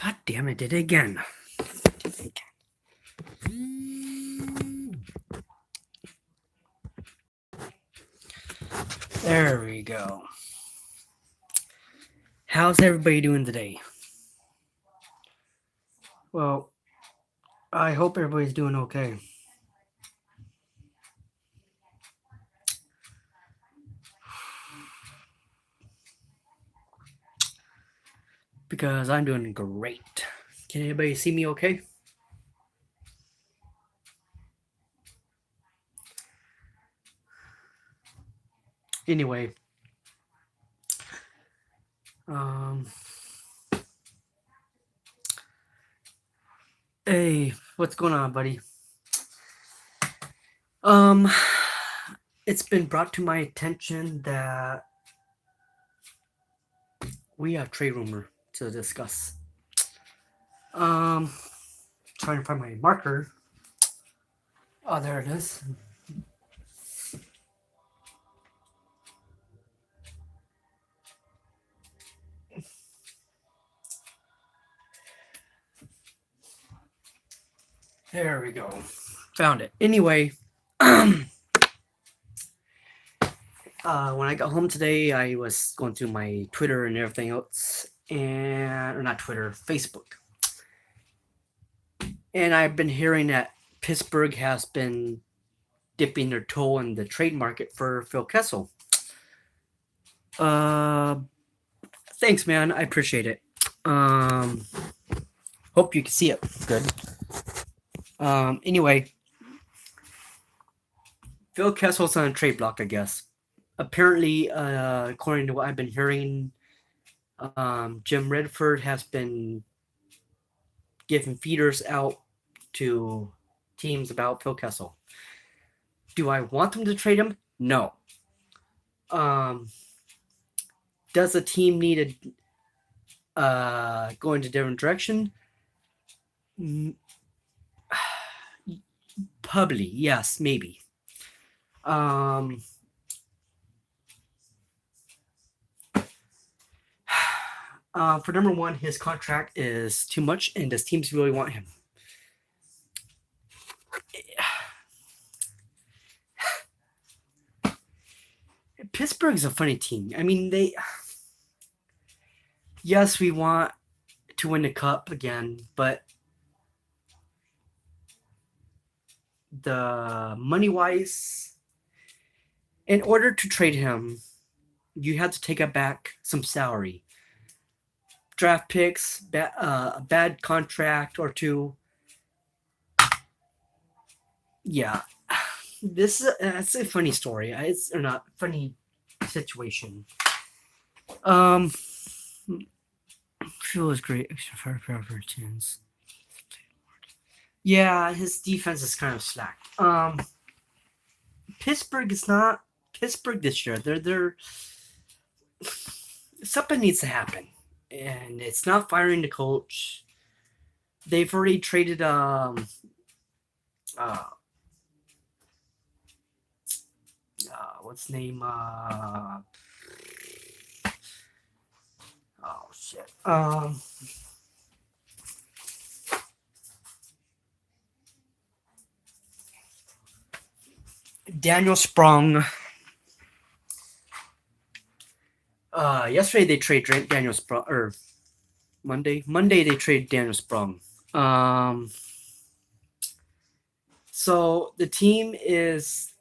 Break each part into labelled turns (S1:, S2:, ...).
S1: God damn it, did it again. There we go. How's everybody doing today? Well, I hope everybody's doing okay. Because I'm doing great. Can anybody see me okay? Anyway, um, hey, what's going on, buddy? Um, it's been brought to my attention that we have trade rumor to discuss. Trying to find my marker. Oh, there it is. There we go. Found it. Anyway, when I got home today, I was going through my Twitter and everything else, or not Twitter, Facebook. And I've been hearing that Pittsburgh has been dipping their toe in the trade market for Phil Kessel. Thanks, man. I appreciate it. Hope you can see it good. Anyway, Phil Kessel's on a trade block, I guess. Apparently, according to what I've been hearing, Jim Redford has been giving feeders out to teams about Phil Kessel. Do I want them to trade him? No. Does the team need to go into a different direction? Probably, yes, maybe. For number one, his contract is too much, and does teams really want him? Pittsburgh's a funny team. I mean, yes, we want to win the cup again, but the money-wise, in order to trade him, you have to take back some salary. Draft picks, a bad contract or two. Yeah, that's a funny story. It's or not funny situation. Feels great. Yeah, his defense is kind of slack. Pittsburgh is not Pittsburgh this year. They're something needs to happen, and it's not firing the coach. They've already traded what's his name? Oh shit. Daniel Sprung. Yesterday they trade Daniel Sprung, or Monday they trade Daniel Sprung. So the team is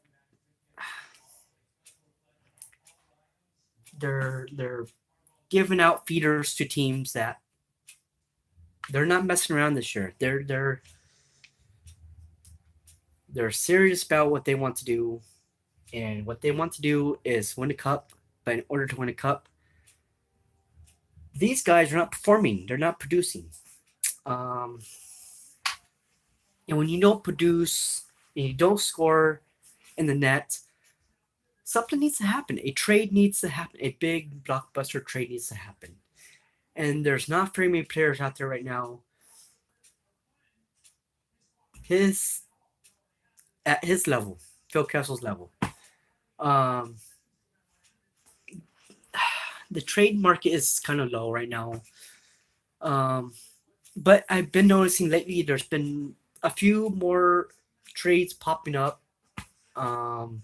S1: they're giving out feeders to teams that they're not messing around this year. They're serious about what they want to do, and what they want to do is win a cup. But in order to win a cup, these guys are not performing. They're not producing. And when you don't produce and you don't score in the net, something needs to happen. A trade needs to happen. A big blockbuster trade needs to happen. And there's not very many players out there right now. At his level, Phil Kessel's level. The trade market is kind of low right now. But I've been noticing lately there's been a few more trades popping up. Um,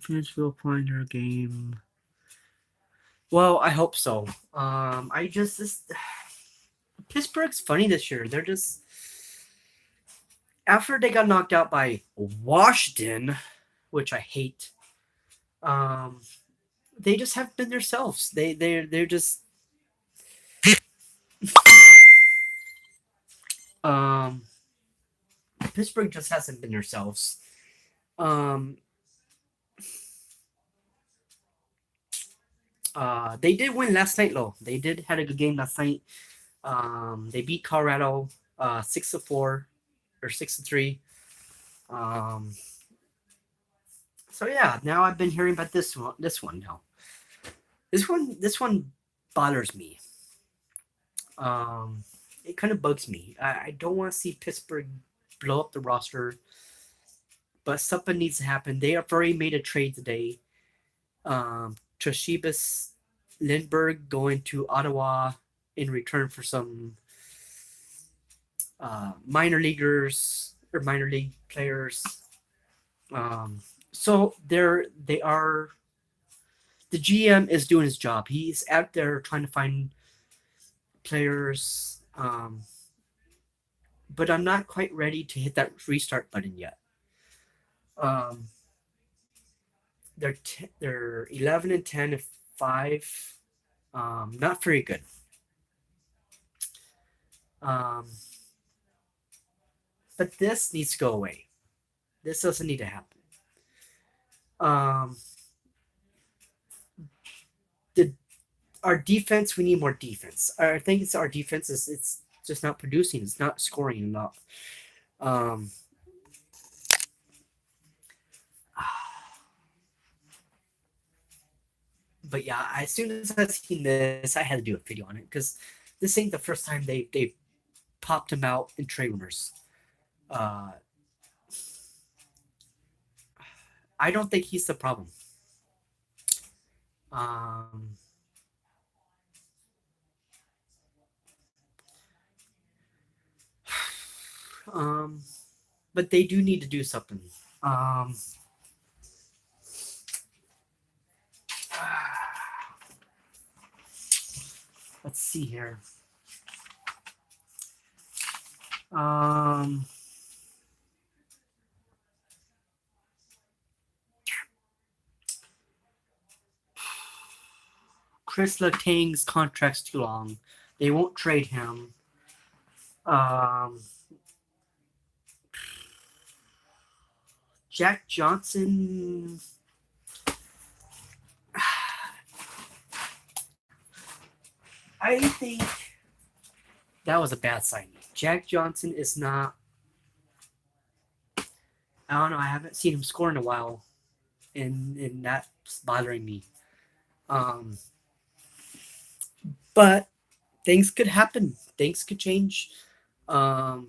S1: Fans will find their game. Well, I hope so. I just this Pittsburgh's funny this year. They're just after they got knocked out by Washington, which I hate. Um, they just haven't been themselves. They're just um Pittsburgh just hasn't been themselves. Um, they did win last night though. They did had a good game last night. They beat Colorado 6-4 or 6-3. Um, so yeah, now I've been hearing about this one. This one now. This one bothers me. Um, it kind of bugs me. I don't want to see Pittsburgh blow up the roster, but something needs to happen. They have already made a trade today. Toshibas Lindbergh going to Ottawa in return for some minor leaguers or minor league players. So they are. The GM is doing his job. He's out there trying to find players, but I'm not quite ready to hit that restart button yet. Um, they're 11-10-5, not very good. Um, but this needs to go away. This doesn't need to happen. Um, the our defense, we need more defense. I think it's our defense is it's just not producing. It's not scoring enough. Um, but yeah, as soon as I seen this, I had to do a video on it because this ain't the first time they popped him out in trade rumors. Uh, I don't think he's the problem. Um, um, but they do need to do something. Um, let's see here. Um, Chris Letang's contract's too long. They won't trade him. Um, Jack Johnson. I think that was a bad signing. Jack Johnson is not. I don't know. I haven't seen him score in a while, and that's bothering me. Um, but things could happen. Things could change. Um,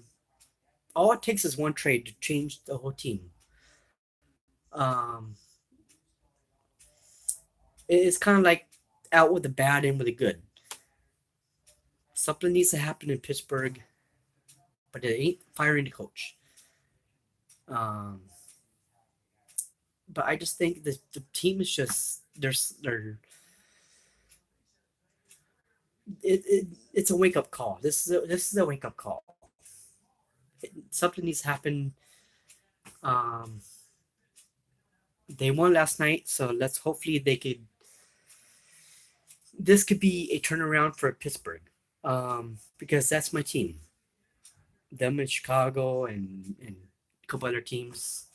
S1: all it takes is one trade to change the whole team. Um, it's kind of like out with the bad in with the good. Something needs to happen in Pittsburgh, but it ain't firing the coach. Um, but I just think the team is just they're it's a wake up call. This is a wake up call. Something needs to happen. Um, they won last night, so let's hopefully they could. This could be a turnaround for Pittsburgh, because that's my team. Them in Chicago and a couple other teams.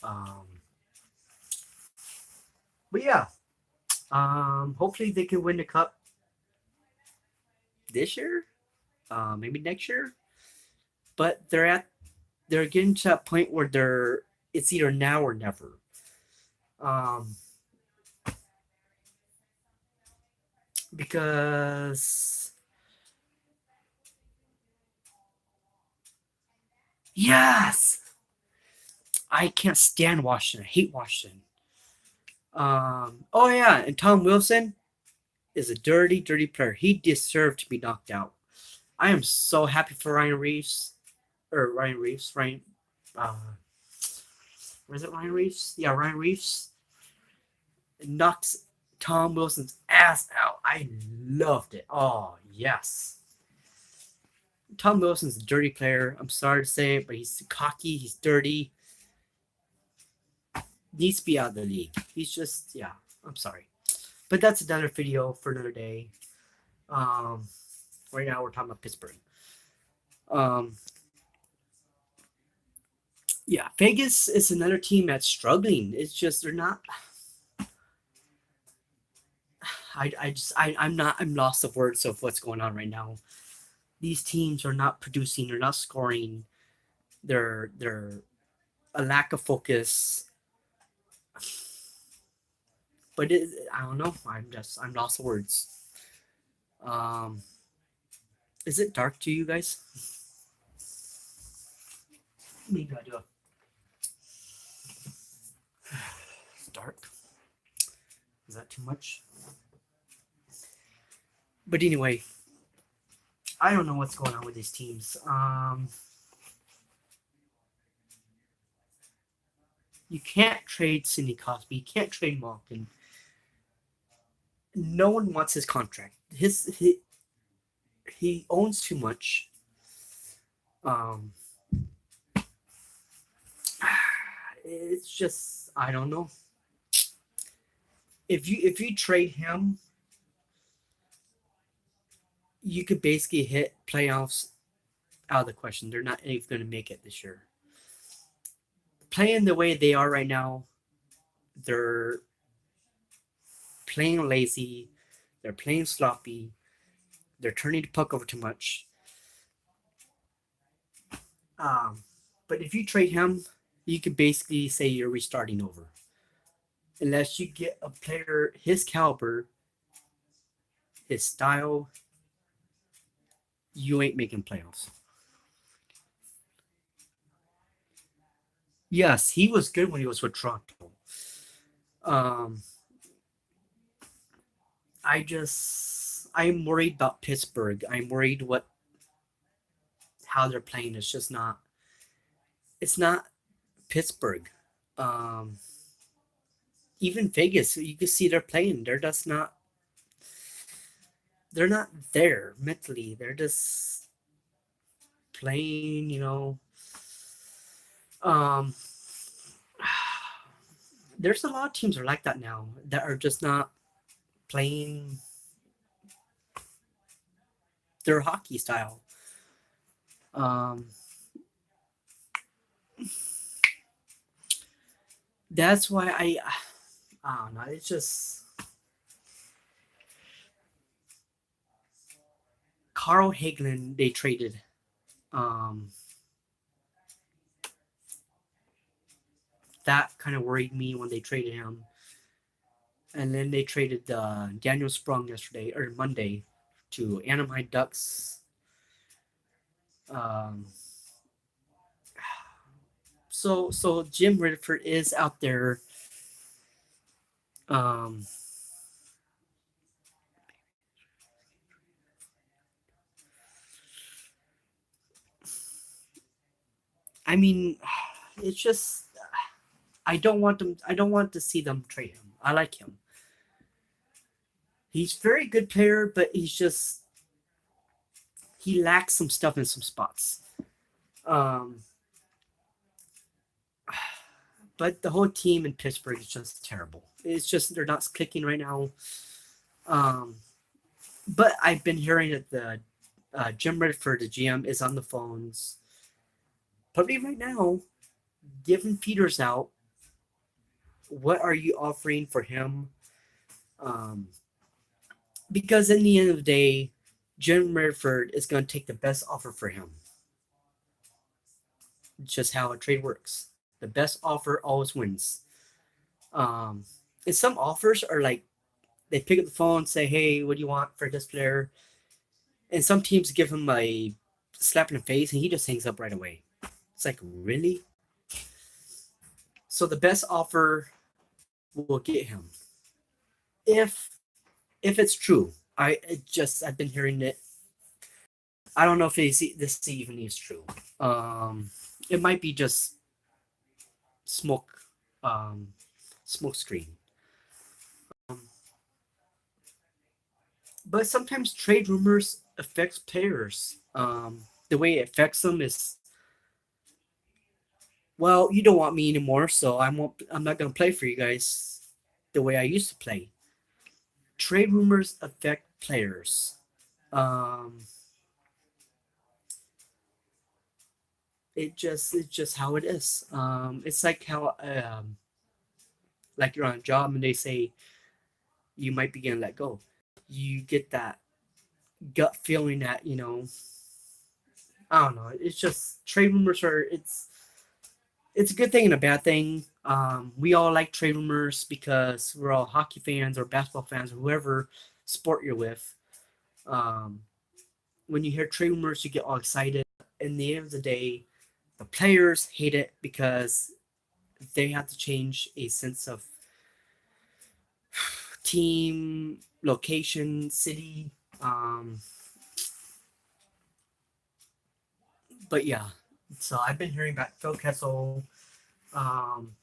S1: But yeah, hopefully they can win the cup this year, maybe next year. But they're getting to that point where it's either now or never. Um, because yes, I can't stand Washington. I hate Washington. Oh yeah, and Tom Wilson. is a dirty, dirty player. He deserved to be knocked out. I am so happy for Ryan Reeves. Or Ryan Reeves. Uh, was it Ryan Reeves? Yeah, Ryan Reeves knocks Tom Wilson's ass out. I loved it. Oh, yes. Tom Wilson's a dirty player. I'm sorry to say it, but he's cocky. He's dirty. Needs to be out of the league. He's just, yeah, I'm sorry. But that's another video for another day. Um, right now we're talking about Pittsburgh. Um, yeah, Vegas is another team that's struggling. It's just they're not. I'm lost of words of what's going on right now. These teams are not producing. They're not scoring. They're a lack of focus. But I don't know. I'm lost of words. Um, is it dark to you guys? Maybe I do. It's dark. Is that too much? But anyway, I don't know what's going on with these teams. You can't trade Sidney Crosby. You can't trade Malkin. No one wants his contract. He owns too much. Um, it's just I don't know. If you trade him, you could basically hit playoffs out of the question. They're not even going to make it this year. Playing the way they are right now, they're playing lazy. They're playing sloppy. They're turning the puck over too much. But if you trade him, you could basically say you're restarting over. Unless you get a player his caliber, his style, you ain't making playoffs. Yes, he was good when he was with Toronto. Um, I'm worried about Pittsburgh. I'm worried what how they're playing. It's just not. It's not Pittsburgh. Um, Even Vegas, you can see they're playing. They're just not. They're not there mentally. They're just playing. Um, there's a lot of teams are like that now that are just not playing their hockey style. Um, that's why I don't know. It's just Carl Hagelin they traded. Um, that kind of worried me when they traded him. And then they traded Daniel Sprung yesterday or Monday to Anaheim Ducks. Um, so Jim Redford is out there. Um, I mean, it's just I don't want them. I don't want to see them trade him. I like him. He's a very good player, but he lacks some stuff in some spots. Um, but the whole team in Pittsburgh is just terrible. It's just they're not clicking right now. Um, but I've been hearing that the Jim Redford, the GM, is on the phones, probably right now, giving feeders out. What are you offering for him? Um, because in the end of the day, Jim Redford is going to take the best offer for him. It's just how a trade works. The best offer always wins. Um, and some offers are like they pick up the phone and say, "Hey, what do you want for this player?" And some teams give him a slap in the face, and he just hangs up right away. It's like, really? So the best offer will get him. If if it's true. I've been hearing it. I don't know if this even is true. It might be just smoke, um, smoke screen. Um, but sometimes trade rumors affects players. The way it affects them is, well, you don't want me anymore, so I'm not gonna play for you guys the way I used to play. Trade rumors affect players. Um, it's just how it is. It's like how like you're on a job and they say you might be getting let go. You get that gut feeling that I don't know. It's just trade rumors are it's a good thing and a bad thing. We all like trade rumors because we're all hockey fans or basketball fans or whoever sport you're with. Um, when you hear trade rumors, you get all excited. In the end of the day, the players hate it because they have to change a sense of team, location, city. Um, but yeah, so I've been hearing about Phil Kessel. Um,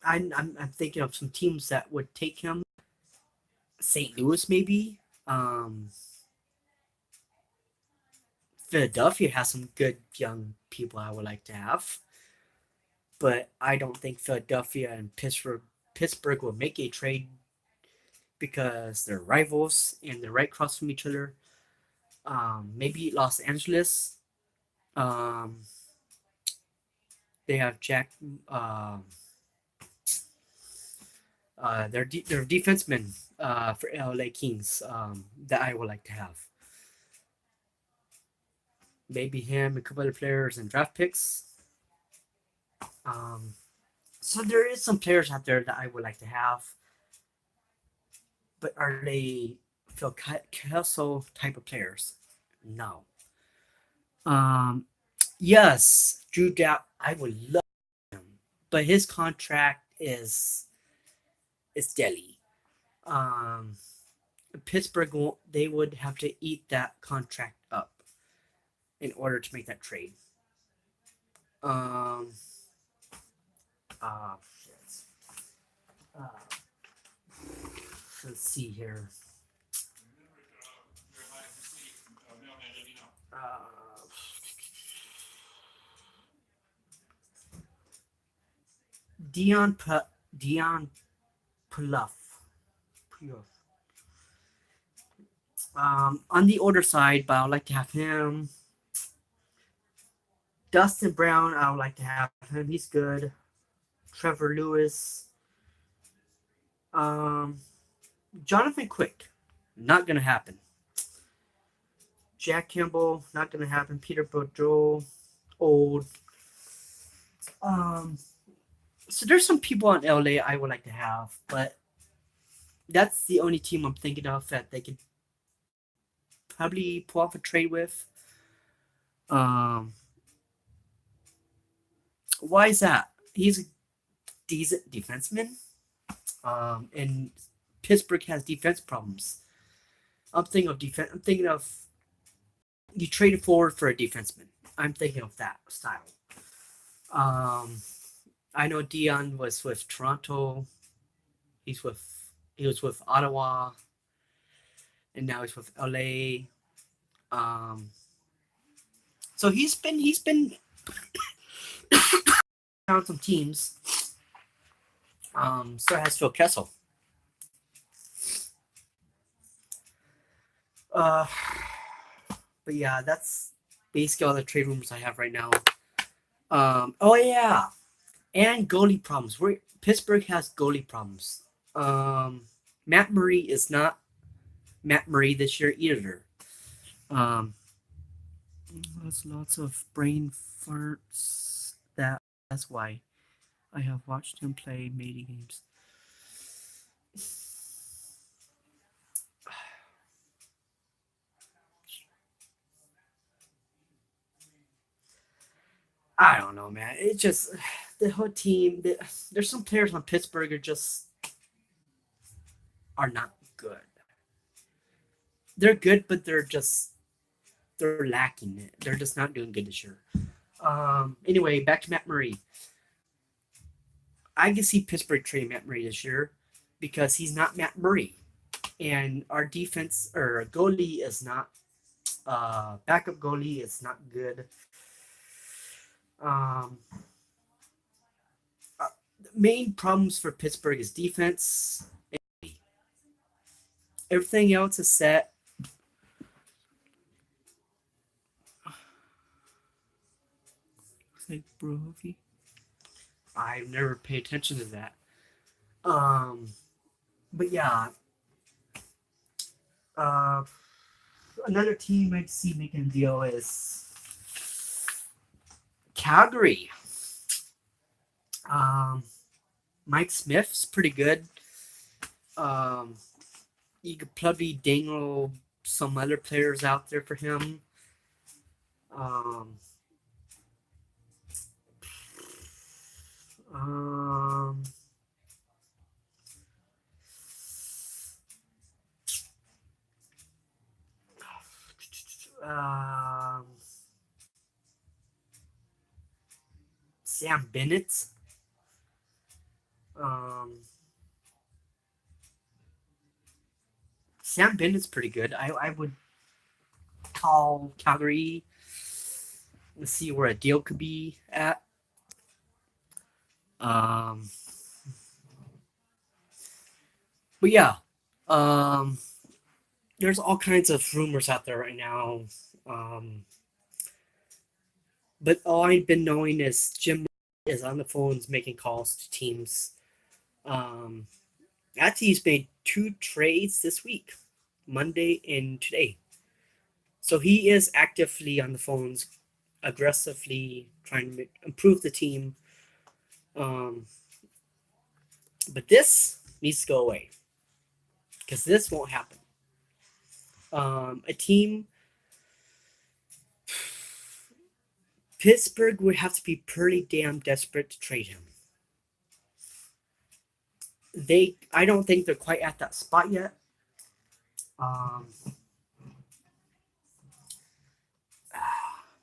S1: I'm thinking of some teams that would take him. St. Louis, maybe. Um, Philadelphia has some good young people I would like to have, but I don't think Philadelphia and Pittsburgh will make a trade because they're rivals and they're right across from each other. Maybe Los Angeles. Um, they have Jack. Their defenseman for LA Kings that I would like to have. Maybe him, a couple other players, and draft picks. Um, so there is some players out there that I would like to have, but are they Phil Kessel type of players? No. Um, yes, Drew Doubt, I would love him, but his contract is deadly. Um, Pittsburgh won't, they would have to eat that contract up in order to make that trade. Um, shit. Uh, let's see here. Uh, Dion Dion Puluff. On the older side, but I would like to have him. Dustin Brown, I would like to have him. He's good. Trevor Lewis. Um, Jonathan Quick, not gonna happen. Jack Campbell, not gonna happen. Peter Boudreau, old. Um, so there's some people in LA I would like to have, but that's the only team I'm thinking of that they could probably pull off a trade with. Um, why is that? He's a decent defenseman. And Pittsburgh has defense problems. I'm thinking of defense. I'm thinking of you traded forward for a defenseman. I'm thinking of that style. Um, I know Dion was with Toronto. He's with he was with Ottawa, and now he's with LA. Um, so he's been around some teams. So has Phil Kessel. Uh, but yeah, that's basically all the trade rumors I have right now. Oh yeah, and goalie problems. Pittsburgh has goalie problems. Um, Matt Murray is not Matt Murray this year either. Um, has lots of brain farts. That's why I have watched him play many games. I don't know, man. It just the whole team. There's some players on Pittsburgh are just are not good. They're good, but they're lacking it. They're just not doing good this year. Anyway, back to Matt Murray. I can see Pittsburgh trading Matt Murray this year because he's not Matt Murray, and our defense or goalie is not backup goalie is not good. Um, the main problems for Pittsburgh is defense. Everything else is set. Like Brovy. I never pay attention to that. Um, but yeah, uh, another team I'd see making a deal is Calgary. Um, Mike Smith's pretty good. Um, you could probably dangle some other players out there for him. Um, um, um, Sam Bennett. Um, Sam Bennett's pretty good. I would call Calgary. Let's see where a deal could be at. Um, but yeah, um, there's all kinds of rumors out there right now. Um, but all I've been knowing is Jim is on the phones making calls to teams. Um, actually, he's made 2 trades this week, Monday and today. So he is actively on the phones, aggressively trying to improve the team. Um, but this needs to go away because this won't happen. A team, Pittsburgh would have to be pretty damn desperate to trade him. I don't think they're quite at that spot yet. Um,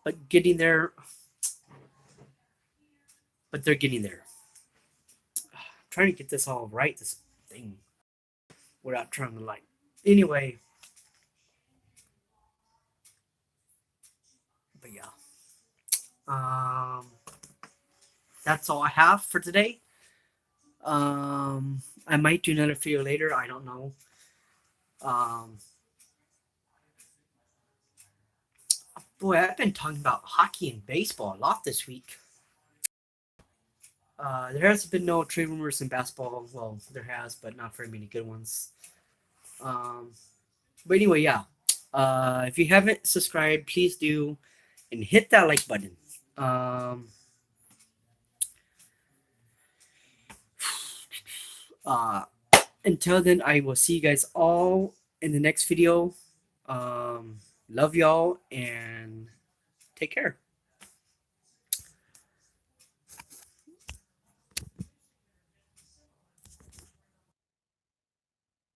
S1: but getting there, but they're getting there. I'm trying to get this all right, this thing, without trying to like. Anyway, but yeah, um, that's all I have for today. I might do another video later. I don't know. Um, boy, I've been talking about hockey and baseball a lot this week. There has been no trade rumors in basketball. Well, there has, but not very many good ones. But anyway, yeah. If you haven't subscribed, please do, and hit that like button. Uh, until then, I will see you guys all in the next video. Love y'all and take care.